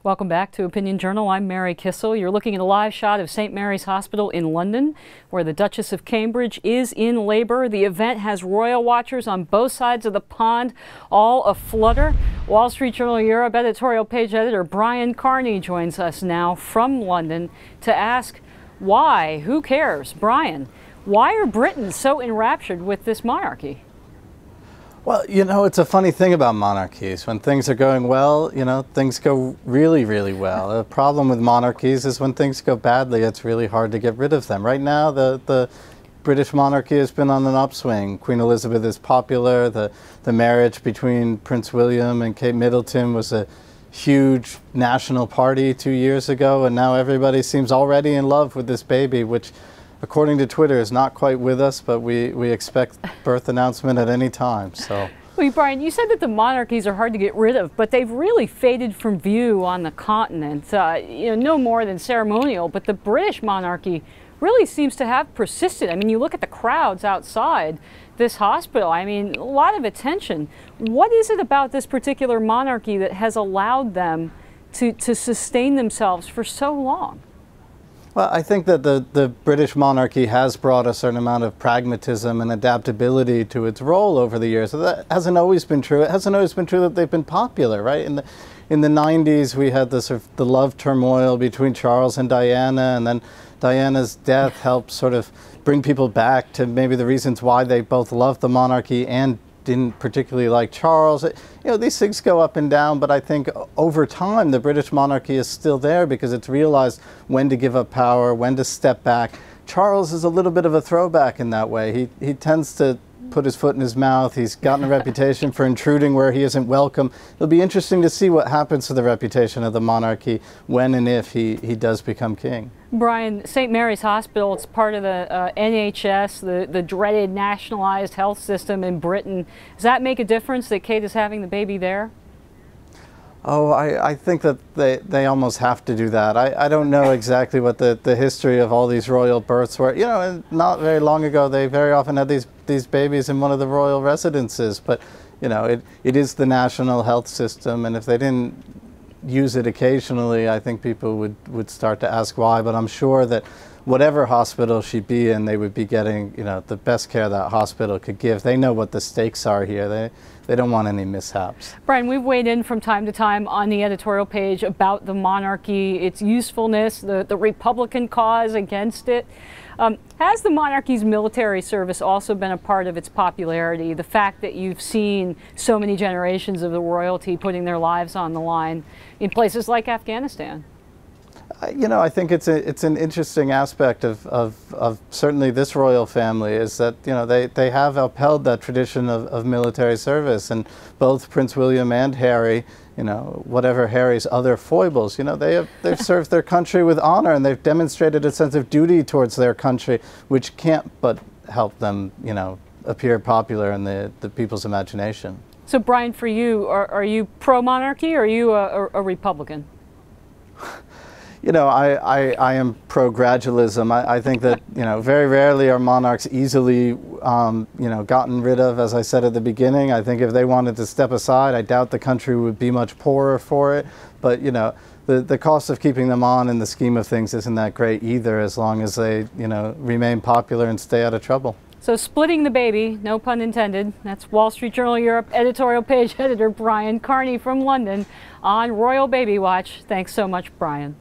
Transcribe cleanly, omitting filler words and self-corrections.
Welcome back to Opinion Journal. I'm Mary Kissel. You're looking at a live shot of St. Mary's Hospital in London, where the Duchess of Cambridge is in labor. The event has royal watchers on both sides of the pond, all aflutter. Wall Street Journal Europe editorial page editor Brian Carney joins us now from London to ask why. Who cares? Brian, why are Britons so enraptured with this monarchy? Well, it's a funny thing about monarchies. When things are going well, things go really, really well. The problem with monarchies is when things go badly, it's really hard to get rid of them. Right now, the British monarchy has been on an upswing. Queen Elizabeth is popular. The marriage between Prince William and Kate Middleton was a huge national party 2 years ago, and now everybody seems already in love with this baby, which, according to Twitter, is not quite with us, but we expect birth announcement at any time. So, well, Brian, you said that the monarchies are hard to get rid of, but they've really faded from view on the continent. No more than ceremonial, but the British monarchy really seems to have persisted. I mean, you look at the crowds outside this hospital. I mean, a lot of attention. What is it about this particular monarchy that has allowed them to sustain themselves for so long? Well, I think that the British monarchy has brought a certain amount of pragmatism and adaptability to its role over the years. So that hasn't always been true. It hasn't always been true that they've been popular, right? In the 90s, we had the love turmoil between Charles and Diana, and then Diana's death helped sort of bring people back to maybe the reasons why they both loved the monarchy and didn't particularly like Charles. These things go up and down, but I think over time the British monarchy is still there because it's realized when to give up power, when to step back. Charles is a little bit of a throwback in that way. He tends to put his foot in his mouth. He's gotten a reputation for intruding where he isn't welcome. It'll be interesting to see what happens to the reputation of the monarchy when and if he does become king. Brian, St. Mary's Hospital, it's part of the NHS, the dreaded nationalized health system in Britain. Does that make a difference that Kate is having the baby there? Oh, I think that they almost have to do that. I don't know exactly what the history of all these royal births were. Not very long ago, they very often had these babies in one of the royal residences. But, it is the national health system, and if they didn't use it occasionally, I think people would start to ask why. But I'm sure that whatever hospital she'd be in, they would be getting, the best care that hospital could give. They know what the stakes are here. They don't want any mishaps. Brian, we've weighed in from time to time on the editorial page about the monarchy, its usefulness, the Republican cause against it. Has the monarchy's military service also been a part of its popularity? The fact that you've seen so many generations of the royalty putting their lives on the line in places like Afghanistan? I think it's an interesting aspect of certainly this royal family is that they have upheld that tradition of military service, and both Prince William and Harry, whatever Harry's other foibles, they've served their country with honor, and they've demonstrated a sense of duty towards their country, which can't but help them appear popular in the people's imagination. So Brian, for you, are you pro-monarchy or are you a Republican? I am pro-gradualism. I think that, very rarely are monarchs easily, gotten rid of, as I said at the beginning. I think if they wanted to step aside, I doubt the country would be much poorer for it. But, the cost of keeping them on in the scheme of things isn't that great either, as long as they, remain popular and stay out of trouble. So splitting the baby, no pun intended. That's Wall Street Journal Europe editorial page editor Brian Carney from London on Royal Baby Watch. Thanks so much, Brian.